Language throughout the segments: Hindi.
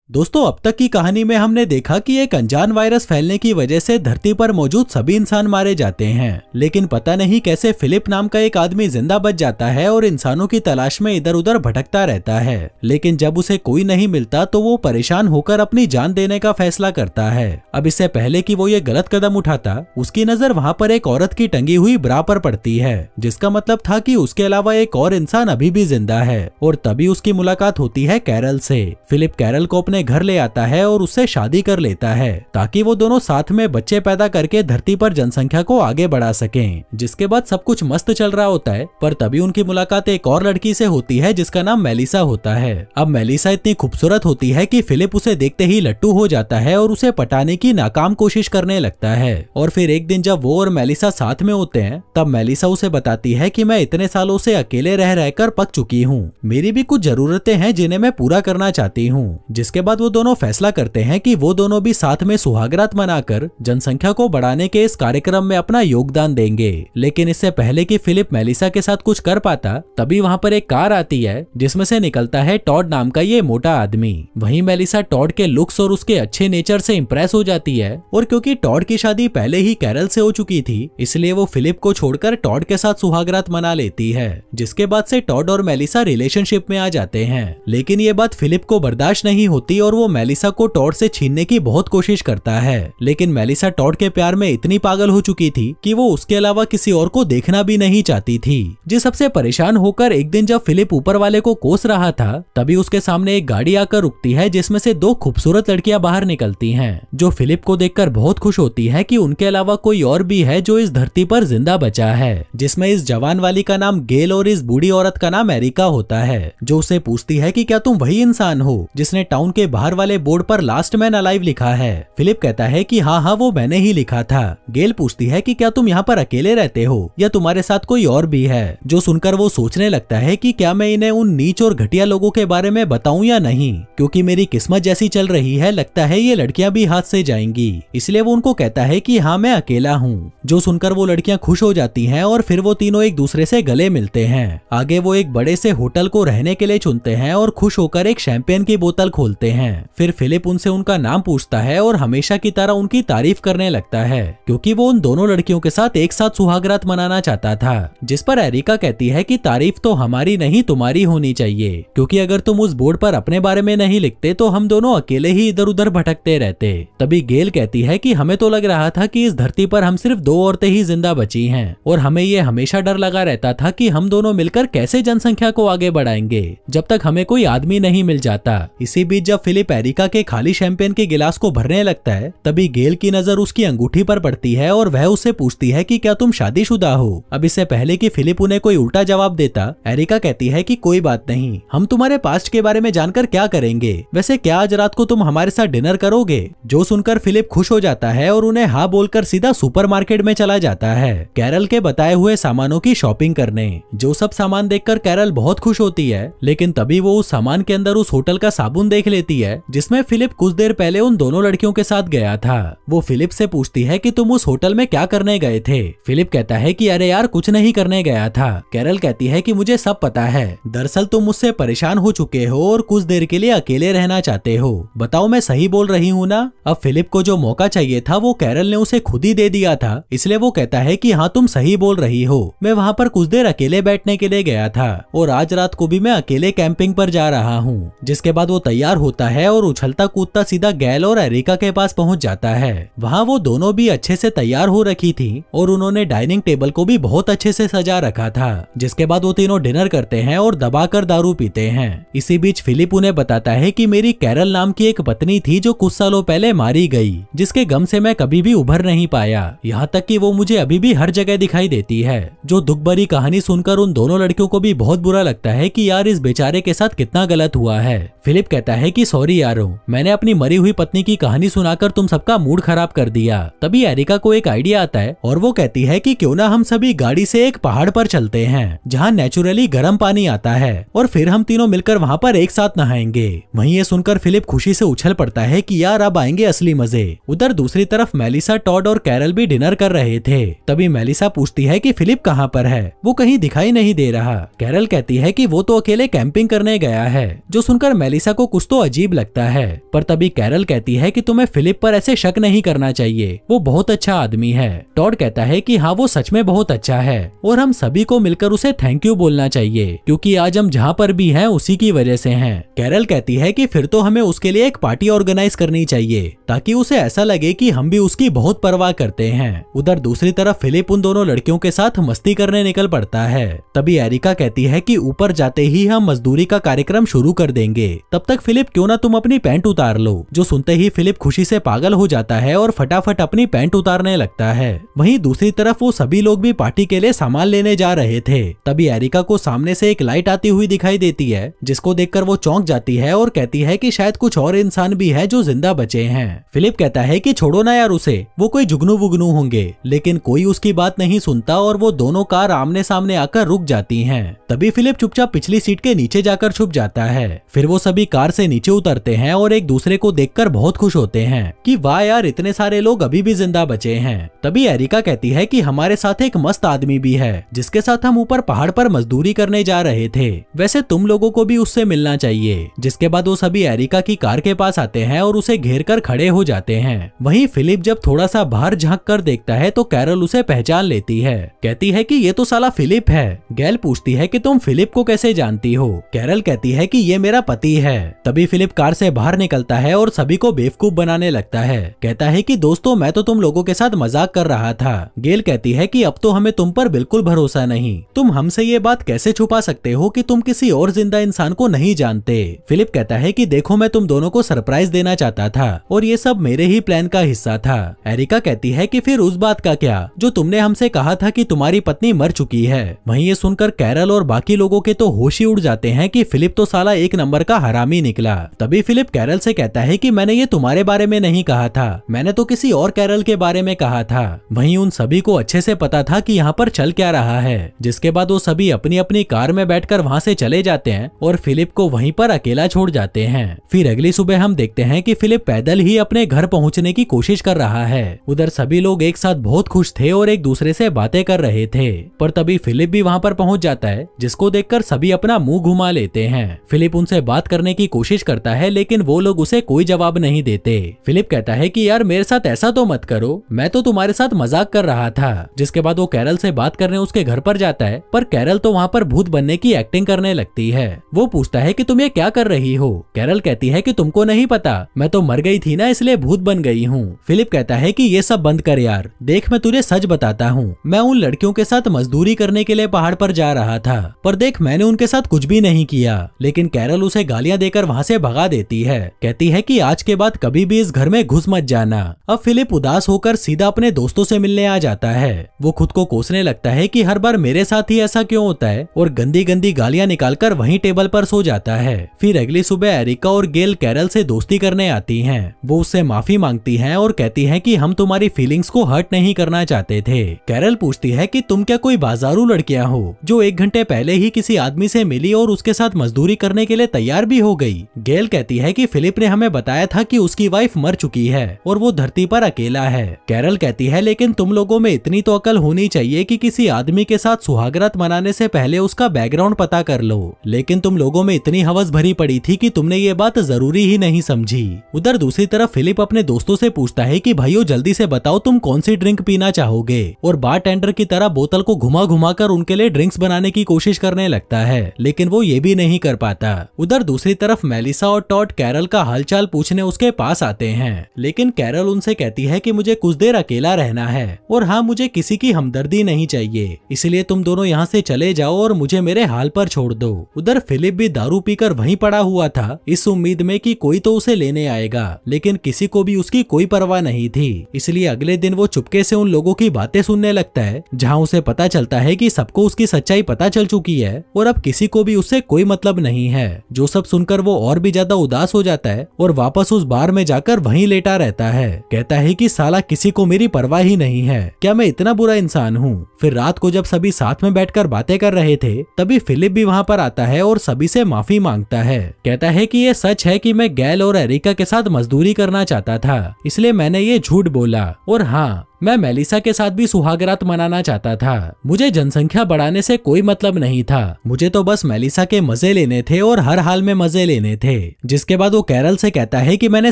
दोस्तों, अब तक की कहानी में हमने देखा कि एक अनजान वायरस फैलने की वजह से धरती पर मौजूद सभी इंसान मारे जाते हैं, लेकिन पता नहीं कैसे फिलिप नाम का एक आदमी जिंदा बच जाता है और इंसानों की तलाश में इधर उधर भटकता रहता है। लेकिन जब उसे कोई नहीं मिलता तो वो परेशान होकर अपनी जान देने का फैसला करता है। अब इससे पहले कि वो ये गलत कदम उठाता, उसकी नजर वहाँ पर एक औरत की टंगी हुई ब्रा पर पड़ती है, जिसका मतलब था कि उसके अलावा एक और इंसान अभी भी जिंदा है। और तभी उसकी मुलाकात होती है कैरल से। फिलिप कैरल को अपने घर ले आता है और उससे शादी कर लेता है ताकि वो दोनों साथ में बच्चे पैदा करके धरती पर जनसंख्या को आगे बढ़ा सकें। जिसके बाद सब कुछ मस्त चल रहा होता है, पर तभी उनकी मुलाकात एक और लड़की से होती है जिसका नाम मेलिसा होता है। अब मेलिसा इतनी खूबसूरत होती है कि फिलिप उसे देखते ही लट्टू हो जाता है और उसे पटाने की नाकाम कोशिश करने लगता है। और फिर एक दिन जब वो और मेलिसा साथ में होते हैं, तब मेलिसा उसे बताती है कि मैं इतने सालों से अकेले रह रहकर पक चुकी हूँ, मेरी भी कुछ जरूरतें हैं जिन्हें मैं पूरा करना चाहती हूँ। जिसके बाद वो दोनों फैसला करते हैं कि वो दोनों भी साथ में सुहागरात मनाकर जनसंख्या को बढ़ाने के इस कार्यक्रम में अपना योगदान देंगे। लेकिन इससे पहले कि फिलिप मेलिसा के साथ कुछ कर पाता, तभी वहाँ पर एक कार आती है जिसमें से निकलता है टॉड नाम का ये मोटा आदमी। वहीं मेलिसा टॉड के लुक्स और उसके अच्छे नेचर से इंप्रेस हो जाती है, और क्योंकि टॉड की शादी पहले ही कैरल से हो चुकी थी, इसलिए वो फिलिप को छोड़कर टॉड के साथ सुहागरात मना लेती है। जिसके बाद से टॉड और मेलिसा रिलेशनशिप में आ जाते हैं। लेकिन ये बात फिलिप को बर्दाश्त नहीं होती और वो मेलिसा को टॉड से छीनने की बहुत कोशिश करता है। लेकिन मेलिसा टॉड के प्यार में इतनी पागल हो चुकी थी कि वो उसके अलावा किसी और को देखना भी नहीं चाहती थी। जिस सबसे परेशान होकर एक दिन जब फिलिप ऊपर वाले को कोस रहा था, तभी उसके सामने एक गाड़ी आकर रुकती है जिसमें से दो खूबसूरत लड़कियां बाहर निकलती हैं, जो फिलिप को देखकर बहुत खुश होती है कि उनके अलावा कोई और भी है जो इस धरती पर जिंदा बचा है। जिसमें इस जवान वाली का नाम गेल और इस बूढ़ी औरत का नाम एरिका होता है, जो उसे पूछती है कि क्या तुम वही इंसान हो जिसने टाउन के बाहर वाले बोर्ड पर लास्ट मैन अलाइव लिखा है। फिलिप कहता है कि हाँ, वो मैंने ही लिखा था। गेल पूछती है कि क्या तुम यहाँ पर अकेले रहते हो या तुम्हारे साथ कोई और भी है। जो सुनकर वो सोचने लगता है कि क्या मैं इन्हें उन नीच और घटिया लोगों के बारे में बताऊं या नहीं, क्योंकि मेरी किस्मत जैसी चल रही है, लगता है ये लड़कियां भी हाथ से जाएंगी। इसलिए वो उनको कहता है कि हाँ, मैं अकेला हूँ। जो सुनकर वो लड़कियां खुश हो जाती हैं और फिर वो तीनों एक दूसरे से गले मिलते हैं। आगे वो एक बड़े से होटल को रहने के लिए चुनते हैं और खुश होकर एक शैंपेन की बोतल खोलते हैं। फिर फिलिप उनसे उनका नाम पूछता है और हमेशा की तरह उनकी तारीफ करने लगता है, क्योंकि वो उन दोनों लड़कियों के साथ एक साथ सुहागरात मनाना चाहता था। जिस पर एरिका कहती है कि तारीफ तो हमारी नहीं तुम्हारी होनी चाहिए, क्योंकि अगर तुम उस बोर्ड पर अपने बारे में नहीं लिखते तो हम दोनों अकेले ही इधर उधर भटकते रहते। तभी गेल कहती है कि हमें तो लग रहा था कि इस धरती पर हम सिर्फ दो औरतें ही जिंदा बची हैं, और हमें ये हमेशा डर लगा रहता था कि हम दोनों मिलकर कैसे जनसंख्या को आगे बढ़ाएंगे जब तक हमें कोई आदमी नहीं मिल जाता। इसी बीच जब फिलिप एरिका के खाली शैंपेन के गिलास को भरने लगता है, तभी गेल की नजर उसकी अंगूठी पर पड़ती है और वह उससे पूछती है कि क्या तुम शादीशुदा हो। अब इससे पहले कि फिलिप उन्हें कोई उल्टा जवाब देता, एरिका कहती है कि कोई बात नहीं, हम तुम्हारे पास्ट के बारे में जानकर क्या करेंगे, वैसे क्या आज रात को तुम हमारे साथ डिनर करोगे। जो सुनकर फिलिप खुश हो जाता है और उन्हें हाँ बोलकर सीधा सुपरमार्केट में चला जाता है कैरल के बताए हुए सामानों की शॉपिंग करने। जो सब सामान देखकर कैरल बहुत खुश होती है, लेकिन तभी वो उस सामान के अंदर उस होटल का साबुन देख लेती है जिसमें फिलिप कुछ देर पहले उन दोनों लड़कियों के साथ गया था। वो फिलिप से पूछती है कि तुम उस होटल में क्या करने गए थे। फिलिप कहता है कि अरे यार, कुछ नहीं करने गया था। कैरल कहती है कि मुझे सब पता है, दरअसल तुम मुझसे परेशान हो चुके हो और कुछ देर के लिए अकेले रहना चाहते हो। बताओ मैं सही बोल रही हूँ ना। अब फिलिप को जो मौका चाहिए था वो कैरल ने उसे खुद ही दे दिया था, इसलिए वो कहता है कि हाँ, तुम सही बोल रही हो, मैं वहाँ पर कुछ देर अकेले बैठने के लिए गया था और आज रात को भी मैं अकेले कैंपिंग पर जा रहा हूँ। जिसके बाद वो तैयार होता है और उछलता कूदता सीधा गेल और एरिका के पास पहुंच जाता है। वहाँ वो दोनों भी अच्छे से तैयार हो रखी थी और उन्होंने डाइनिंग टेबल को भी बहुत अच्छे से सजा रखा था। जिसके बाद वो तीनों डिनर करते हैं और दबाकर दारू पीते हैं। इसी बीच फिलिप उन्हें बताता है कि मेरी कैरल नाम की एक पत्नी थी जो कुछ सालों पहले मारी गई, जिसके गम से मैं कभी भी उभर नहीं पाया, यहाँ तक कि वो मुझे अभी भी हर जगह दिखाई देती है। जो दुख भरी कहानी सुनकर उन दोनों लड़कियों को भी बहुत बुरा लगता है कि यार इस बेचारे के साथ कितना गलत हुआ है। फिलिप कहता है कि सॉरी यारो, मैंने अपनी मरी हुई पत्नी की कहानी सुनाकर तुम सबका मूड खराब कर दिया। तभी एरिका को एक आइडिया आता है और वो कहती है कि क्यों ना हम सभी गाड़ी से एक पहाड़ पर चलते हैं जहाँ नेचुरली गर्म पानी आता है और फिर हम तीनों मिलकर वहाँ पर एक साथ नहाएंगे। वहीं ये सुनकर फिलिप खुशी से उछल पड़ता है कि यार अब आएंगे असली मजे। उधर दूसरी तरफ मेलिसा, टॉड और कैरल भी डिनर कर रहे थे। तभी मेलिसा पूछती है कि फिलिप कहाँ पर है, वो कहीं दिखाई नहीं दे रहा। कैरल कहती है कि वो तो अकेले कैंपिंग करने गया है। जो सुनकर मेलिसा को कुछ तो अजीब लगता है। पर तभी कैरल कहती है कि तुम्हें फिलिप पर ऐसे शक नहीं करना चाहिए, वो बहुत अच्छा आदमी है। टॉड कहता है कि हाँ वो सच में बहुत अच्छा है और हम सभी को मिलकर उसे थैंक यू बोलना चाहिए, क्योंकि आज हम जहाँ पर भी हैं उसी की वजह से हैं। कैरल कहती है कि फिर तो हमें उसके लिए एक पार्टी ऑर्गेनाइज करनी चाहिए ताकि उसे ऐसा लगे कि हम भी उसकी बहुत परवाह करते हैं। उधर दूसरी तरफ फिलिप उन दोनों लड़कियों के साथ मस्ती करने निकल पड़ता है। तभी एरिका कहती है कि ऊपर जाते ही हम मजदूरी का कार्यक्रम शुरू कर देंगे, तब तक फिलिप क्यों ना तुम अपनी पैंट उतार लो। जो सुनते ही फिलिप खुशी से पागल हो जाता है और फटाफट अपनी पैंट उतारने लगता है। वहीं दूसरी तरफ वो सभी लोग भी पार्टी के लिए सामान लेने जा रहे थे। तभी एरिका को सामने से एक लाइट आती हुई दिखाई देती है, जिसको देखकर वो चौंक जाती है और कहती है कि शायद कुछ और इंसान भी है जो जिंदा बचे हैं। फिलिप कहता है कि छोड़ो ना यार उसे, वो कोई जुगनू वुगनू होंगे, लेकिन कोई उसकी बात नहीं सुनता और वो दोनों कार आमने सामने आकर रुक जाती हैं। तभी फिलिप चुपचाप पिछली सीट के नीचे जाकर छुप जाता है। फिर वो सभी कार से नीचे उतरते हैं और एक दूसरे को देखकर बहुत खुश होते हैं कि वाह यार इतने सारे लोग अभी भी जिंदा बचे हैं। तभी एरिका कहती है कि हमारे साथ एक मस्त आदमी भी है जिसके साथ हम ऊपर पहाड़ पर मजदूरी करने जा रहे थे, वैसे तुम लोगों को भी उससे मिलना चाहिए। जिसके बाद वो सभी एरिका की कार के पास आते हैं और उसे घेर कर खड़े हो जाते हैं। वहीं फिलिप जब थोड़ा सा बाहर झांक कर देखता है तो कैरल उसे पहचान लेती है। कहती है कि ये तो साला फिलिप है। गैल पूछती है कि तुम फिलिप को कैसे जानती हो। कैरल कहती है कि ये मेरा पति है। तभी फिलिप कार से बाहर निकलता है और सभी को बेवकूफ बनाने लगता है। कहता है कि दोस्तों मैं तो तुम लोगों के साथ मजाक कर रहा था। गेल कहती है कि अब तो हमें तुम पर बिल्कुल भरोसा नहीं, तुम हमसे ये बात कैसे छुपा सकते हो कि तुम किसी और जिंदा इंसान को नहीं जानते। फिलिप कहता है कि देखो मैं तुम दोनों को सरप्राइज देना चाहता था और ये सब मेरे ही प्लान का हिस्सा था। एरिका कहती है कि फिर उस बात का क्या जो तुमने हमसे कहा था कि तुम्हारी पत्नी मर चुकी है। वहीं ये सुनकर कैरल और बाकी लोगों के तो होश ही उड़ जाते हैं कि फिलिप तो साला एक नंबर का हरामी निकला। तभी फिलिप कैरल से कहता है कि मैंने ये तुम्हारे बारे में नहीं कहा था, मैंने तो किसी और कैरल के बारे में कहा था। वहीं उन सभी को अच्छे से पता था कि यहाँ पर चल क्या रहा है। जिसके बाद वो सभी अपनी अपनी कार में बैठकर वहाँ से चले जाते हैं और फिलिप को वहीं पर अकेला छोड़ जाते हैं। फिर अगली सुबह हम देखते हैं कि फिलिप पैदल ही अपने घर पहुँचने की कोशिश कर रहा है। उधर सभी लोग एक साथ बहुत खुश थे और एक दूसरे से बातें कर रहे थे। पर तभी फिलिप भी वहाँ पर पहुँच जाता है, जिसको देखकर सभी अपना मुंह घुमा लेते हैं। फिलिप उनसे बात करने की कोशिश करता है लेकिन वो लोग उसे कोई जवाब नहीं देते। फिलिप कहता है कि यार मेरे साथ ऐसा तो मत करो, मैं तो तुम्हारे साथ मजाक कर रहा था। जिसके बाद वो कैरल से बात करने उसके घर पर जाता है, पर कैरल तो वहाँ पर भूत बनने की एक्टिंग करने लगती है। वो पूछता है कि तुम ये क्या कर रही हो। कैरल कहती है कि तुमको नहीं पता, मैं तो मर गई थी ना इसलिए भूत बन गई हूँ। फिलिप कहता है कि ये सब बंद कर यार, देख मैं तुझे सच बताता हूँ, मैं उन लड़कियों के साथ मजदूरी करने के लिए पहाड़ पर जा रहा था, पर देख मैंने उनके साथ कुछ भी नहीं किया। लेकिन कैरल उसे गालियां देकर वहाँ से भगा देती है। कहती है कि आज के बाद कभी भी इस घर में घुस मत जाना। अब फिलिप उदास होकर सीधा अपने दोस्तों से मिलने आ जाता है। वो खुद को कोसने लगता है कि हर बार मेरे साथ ही ऐसा क्यों होता है और गंदी गंदी गालियां निकालकर वहीं टेबल पर सो जाता है। फिर अगली सुबह एरिका और गेल कैरल से दोस्ती करने आती हैं। वो उससे माफी मांगती हैं और कहती हैं कि हम तुम्हारी फीलिंग्स को हर्ट नहीं करना चाहते थे। कैरल पूछती है कि तुम क्या कोई बाजारू लड़कियां हो जो 1 घंटे पहले ही किसी आदमी से मिली और उसके साथ मजदूरी करने के लिए तैयार भी हो गई। गेल कहती है कि फिलिप ने हमें बताया था कि उसकी वाइफ मर चुकी है और वो धरती पर अकेला है। कैरल कहती है लेकिन तुम लोगों में इतनी तो अकल होनी चाहिए कि किसी आदमी के साथ सुहागरात मनाने से पहले उसका बैकग्राउंड पता कर लो, लेकिन तुम लोगों में इतनी हवस भरी पड़ी थी कि तुमने ये बात जरूरी ही नहीं समझी। उधर दूसरी तरफ फिलिप अपने दोस्तों से पूछता है कि भाइयों जल्दी से बताओ तुम कौन सी ड्रिंक पीना चाहोगे, और बारटेंडर की तरह बोतल को घुमा घुमा कर उनके लिए ड्रिंक्स बनाने की कोशिश करने लगता है, लेकिन वो ये भी नहीं कर पाता। उधर दूसरी तरफ मेलिसा और टॉड कैरल का हालचाल पूछने उसके पास आते हैं, लेकिन कैरल उनसे कहती है कि मुझे कुछ देर अकेला रहना है और हाँ मुझे किसी की हमदर्दी नहीं चाहिए, इसलिए तुम दोनों यहाँ से चले जाओ और मुझे मेरे हाल पर छोड़ दो। उधर फिलिप भी दारू पीकर वहीं पड़ा हुआ था, इस उम्मीद में कि कोई तो उसे लेने आएगा, लेकिन किसी को भी उसकी कोई परवाह नहीं थी। इसलिए अगले दिन वो चुपके से उन लोगों की बातें सुनने लगता है, जहाँ उसे पता चलता है कि सबको उसकी सच्चाई पता चल चुकी है और अब किसी को भी उससे कोई मतलब नहीं है। जो सब सुनकर वो और भी ज्यादा उदास हो जाता है और वापस उस बार में जाकर वहीं लेटा रहता है। कहता है कि साला किसी को मेरी परवाह ही नहीं है, क्या मैं इतना बुरा इंसान हूँ। फिर रात को जब सभी साथ में बैठकर बातें कर रहे थे, तभी फिलिप भी वहाँ पर आता है और सभी से माफी मांगता है। कहता है कि ये सच है कि मैं गैल और एरिका के साथ मजदूरी करना चाहता था, इसलिए मैंने ये झूठ बोला, और हाँ मैं मेलिसा के साथ भी सुहागरात मनाना चाहता था। मुझे जनसंख्या बढ़ाने से कोई मतलब नहीं था, मुझे तो बस मेलिसा के मजे लेने थे और हर हाल में मजे लेने थे। जिसके बाद वो कैरल से कहता है कि मैंने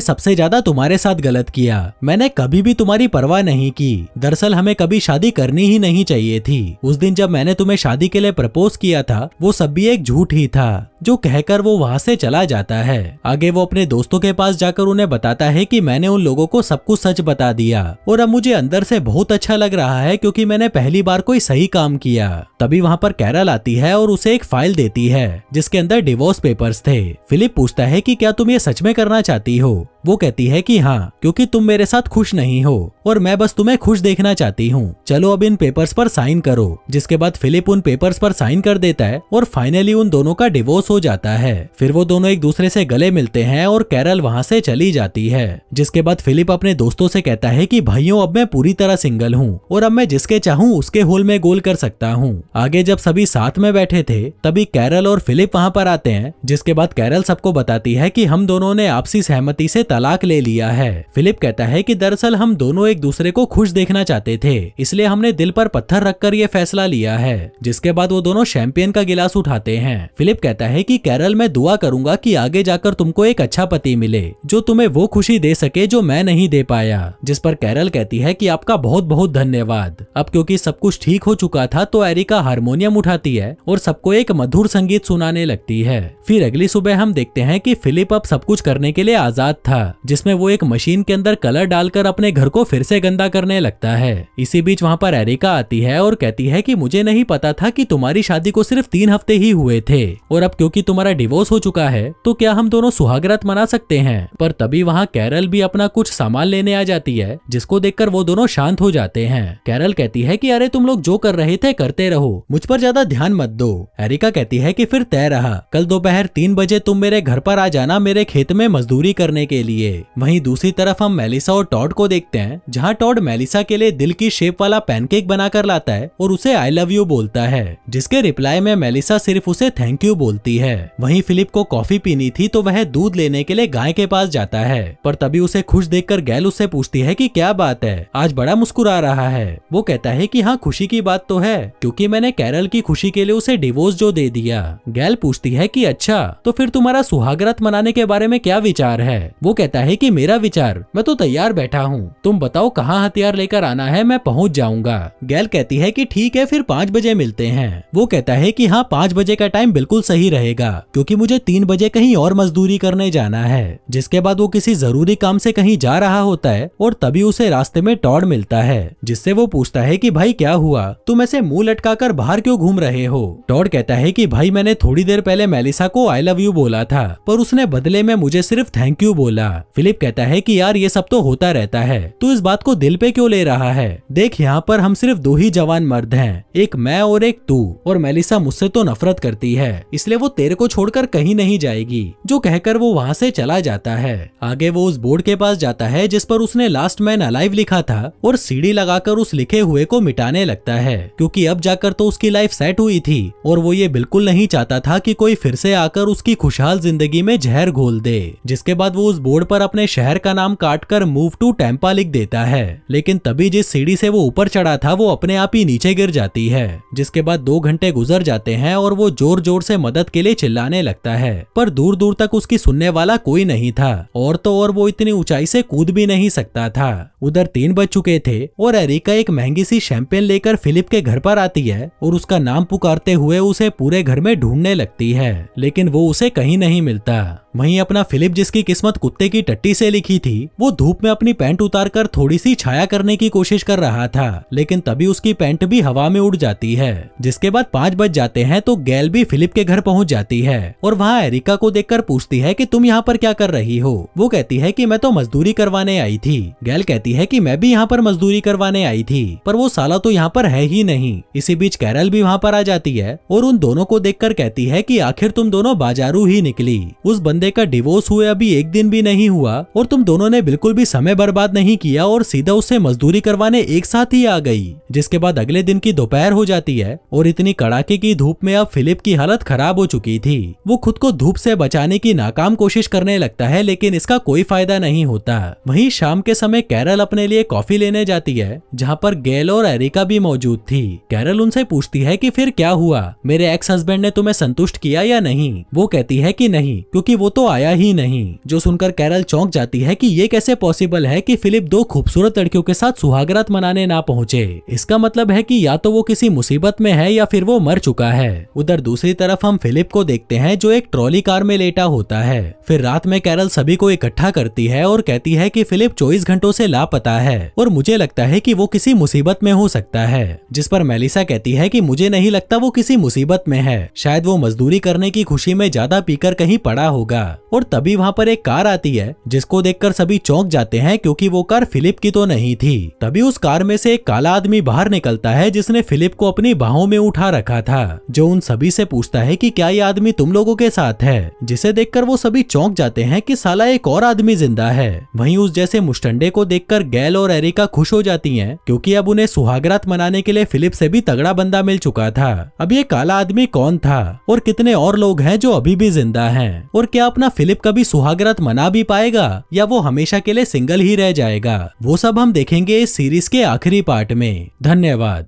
सबसे ज्यादा तुम्हारे साथ गलत किया, मैंने कभी भी तुम्हारी परवाह नहीं की। दरअसल हमें कभी शादी करनी ही नहीं चाहिए थी। उस दिन जब मैंने तुम्हें शादी के लिए प्रपोज किया था वो सब भी एक झूठ ही था। जो कहकर वो वहाँ से चला जाता है। आगे वो अपने दोस्तों के पास जाकर उन्हें बताता है कि मैंने उन लोगों को सब कुछ सच बता दिया और अब मुझे अंदर से बहुत अच्छा लग रहा है क्योंकि मैंने पहली बार कोई सही काम किया। तभी वहाँ पर कैरल आती है और उसे एक फाइल देती है जिसके अंदर डिवोर्स पेपर्स थे। फिलिप पूछता है कि क्या तुम ये सच में करना चाहती हो? वो कहती है कि हाँ, क्योंकि तुम मेरे साथ खुश नहीं हो और मैं बस तुम्हें खुश देखना चाहती हूँ। चलो अब इन पेपर्स पर साइन करो। जिसके बाद फिलिप उन पेपर्स पर साइन कर देता है और फाइनली उन दोनों का डिवोर्स हो जाता है। फिर वो दोनों एक दूसरे से गले मिलते हैं और कैरल वहाँ से चली जाती है। जिसके बाद फिलिप अपने दोस्तों से कहता है कि भाइयों अब मैं पूरी तरह सिंगल हूँ और अब मैं जिसके चाहूँ उसके होल में गोल कर सकता हूँ। आगे जब सभी साथ में बैठे थे तभी कैरल और फिलिप वहाँ पर आते हैं। जिसके बाद कैरल सबको बताती है कि हम दोनों ने आपसी सहमति से तलाक ले लिया है। फिलिप कहता है कि दरअसल हम दोनों एक दूसरे को खुश देखना चाहते थे, इसलिए हमने दिल पर पत्थर रखकर ये फैसला लिया है। जिसके बाद वो दोनों शैंपियन का गिलास उठाते हैं। फिलिप कहता है कि कैरल मैं दुआ करूंगा कि आगे जाकर तुमको एक अच्छा पति मिले जो तुम्हें वो खुशी दे सके जो मैं नहीं दे पाया। जिस पर कैरल कहती है कि आपका बहुत बहुत धन्यवाद। अब क्योंकि सब कुछ ठीक हो चुका था तो एरिका हारमोनियम उठाती है और सबको एक मधुर संगीत सुनाने लगती है। फिर अगली सुबह हम देखते हैं कि फिलिप अब सब कुछ करने के लिए आजाद था, जिसमें वो एक मशीन के अंदर कलर डालकर अपने घर को फिर से गंदा करने लगता है। इसी बीच वहाँ पर एरिका आती है और कहती है कि मुझे नहीं पता था कि तुम्हारी शादी को सिर्फ 3 हफ्ते ही हुए थे और अब क्योंकि तुम्हारा डिवोर्स हो चुका है तो क्या हम दोनों सुहागरात मना सकते हैं। पर तभी वहाँ कैरल भी अपना कुछ सामान लेने आ जाती है, जिसको देखकर वो दोनों शांत हो जाते हैं। कैरल कहती है कि अरे तुम लोग जो कर रहे थे करते रहो, मुझ पर ज्यादा ध्यान मत दो। एरिका कहती है कि फिर तय रहा, कल दोपहर 3 बजे तुम मेरे घर पर आ जाना मेरे खेत में मजदूरी करने के लिए। वहीं दूसरी तरफ हम मेलिसा और टॉड को देखते हैं, जहाँ टॉड मेलिसा के लिए दिल की शेप वाला पैनकेक बनाकर लाता है और उसे आई लव यू बोलता है, जिसके रिप्लाई में मेलिसा सिर्फ उसे थैंक यू बोलती है। वहीं फिलिप को कॉफी पीनी थी तो वह दूध लेने के लिए गाय के पास जाता है, पर तभी उसे खुश देखकर गैल उससे पूछती है कि क्या बात है, आज बड़ा मुस्कुरा रहा है। वो कहता है कि हाँ खुशी की बात तो है, क्योंकि मैंने कैरल की खुशी के लिए उसे डिवोर्स जो दे दिया। गैल पूछती है कि अच्छा, तो फिर तुम्हारा सुहागरात मनाने के बारे में क्या विचार है? वो कहता है कि मेरा विचार, मैं तो तैयार बैठा हूँ, तुम बताओ कहाँ हथियार लेकर आना है, मैं पहुँच जाऊंगा। गैल कहती है कि ठीक है फिर 5 बजे मिलते हैं। वो कहता है कि हाँ 5 बजे का टाइम बिल्कुल सही रहेगा, क्योंकि मुझे 3 बजे कहीं और मजदूरी करने जाना है। जिसके बाद वो किसी जरूरी काम से कहीं जा रहा होता है और तभी उसे रास्ते में टॉड मिलता है, जिससे वो पूछता है कि भाई क्या हुआ, तुम ऐसे मुंह लटकाकर बाहर क्यों घूम रहे हो? टॉड कहता है कि भाई मैंने थोड़ी देर पहले मेलिसा को आई लव यू बोला था, पर उसने बदले में मुझे सिर्फ थैंक यू बोला। फिलिप कहता है कि यार ये सब तो होता रहता है, तू इस बात को दिल पे क्यों ले रहा है? देख यहाँ पर हम सिर्फ 2 ही जवान मर्द हैं, एक मैं और एक तू, और मेलिसा मुझसे तो नफरत करती है, इसलिए वो तेरे को छोड़कर कहीं नहीं जाएगी। जो कहकर वो वहाँ से चला जाता है। आगे वो उस बोर्ड के पास जाता है जिस पर उसने लास्ट मैन अलाइव लिखा था और सीढ़ी लगाकर उस लिखे हुए को मिटाने लगता है, क्योंकि अब जाकर तो उसकी लाइफ सेट हुई थी और वो ये बिल्कुल नहीं चाहता था कि कोई फिर से आकर उसकी खुशहाल जिंदगी में जहर घोल दे। जिसके बाद वो उस बोर्ड पर अपने शहर का नाम काटकर मूव टू टेम्पा लिख देता है, लेकिन तभी जिस सीढ़ी से वो ऊपर चढ़ा था वो अपने आप ही नीचे गिर जाती है। जिसके बाद 2 घंटे गुजर जाते हैं और वो जोर जोर से मदद के लिए चिल्लाने लगता है, पर दूर दूर तक उसकी सुनने वाला कोई नहीं था, और तो और वो इतनी ऊंचाई से कूद भी नहीं सकता था। उधर 3 बज चुके थे और एरिका एक महंगी सी शैंपेन लेकर फिलिप के घर पर आती है और उसका नाम पुकारते हुए उसे पूरे घर में ढूंढने लगती है, लेकिन वो उसे कहीं नहीं मिलता। वहीं अपना फिलिप जिसकी किस्मत कुत्ते की टट्टी से लिखी थी, वो धूप में अपनी पैंट उतारकर थोड़ी सी छाया करने की कोशिश कर रहा था, लेकिन तभी उसकी पैंट भी हवा में उड़ जाती है। जिसके बाद 5 बज जाते हैं तो गैल भी फिलिप के घर पहुंच जाती है और वहाँ एरिका को देखकर पूछती है कि तुम यहाँ पर क्या कर रही हो? वो कहती है कि मैं तो मजदूरी करवाने आई थी। गैल कहती है कि मैं भी यहाँ पर मजदूरी करवाने आई थी, पर वो साला तो यहाँ पर है ही नहीं। इसी बीच कैरल भी वहाँ पर आ जाती है और उन दोनों को देखकर कहती है कि आखिर तुम दोनों बाजारू ही निकली। उस बंदे शादी का डिवोर्स हुए अभी एक दिन भी नहीं हुआ और तुम दोनों ने बिल्कुल भी समय बर्बाद नहीं किया और सीधा उससे मजदूरी करवाने एक साथ ही आ गई। जिसके बाद अगले दिन की दोपहर हो जाती है और इतनी कड़ाके की धूप में अब फिलिप की हालत खराब हो चुकी थी। वो खुद को धूप से बचाने की नाकाम कोशिश करने लगता है, लेकिन इसका कोई फायदा नहीं होता। वहीं शाम के समय कैरल अपने लिए कॉफी लेने जाती है, जहाँ पर गैल और एरिका भी मौजूद थी। कैरल उनसे पूछती है कि फिर क्या हुआ, मेरे एक्स हस्बैंड ने तुम्हें संतुष्ट किया या नहीं। वो कहती है कि नहीं, क्योंकि वो तो आया ही नहीं। जो सुनकर कैरल चौंक जाती है कि ये कैसे पॉसिबल है कि फिलिप दो खूबसूरत लड़कियों के साथ सुहागरात मनाने ना पहुंचे। इसका मतलब है कि या तो वो किसी मुसीबत में है या फिर वो मर चुका है। उधर दूसरी तरफ हम फिलिप को देखते हैं जो एक ट्रॉली कार में लेटा होता है। फिर रात में कैरल सभी को इकट्ठा करती है और कहती है कि फिलिप 24 घंटों से लापता है और मुझे लगता है कि वो किसी मुसीबत में हो सकता है। जिस पर मेलिसा कहती है कि मुझे नहीं लगता वो किसी मुसीबत में है, शायद वो मजदूरी करने की खुशी में ज्यादा पीकर कहीं पड़ा होगा। और तभी वहाँ पर एक कार आती है जिसको देखकर सभी चौंक जाते हैं, क्योंकि वो कार फिलिप की तो नहीं थी। तभी उस कार में से एक काला आदमी बाहर निकलता है जिसने फिलिप को अपनी बाहों में उठा रखा था, जो उन सभी से पूछता है कि क्या ये आदमी तुम लोगों के साथ है। जिसे देखकर वो सभी चौंक जाते हैं कि साला एक और आदमी जिंदा है। वहीं उस जैसे मुस्टंडे को देखकर गैल और एरिका खुश हो जाती हैं, क्योंकि अब उन्हें सुहागरात मनाने के लिए फिलिप से भी तगड़ा बंदा मिल चुका था। अब ये काला आदमी कौन था और कितने और लोग हैं जो अभी भी जिंदा हैं, और क्या अपना फिलिप कभी सुहागरात मना भी पाएगा या वो हमेशा के लिए सिंगल ही रह जाएगा, वो सब हम देखेंगे इस सीरीज के आखिरी पार्ट में। धन्यवाद।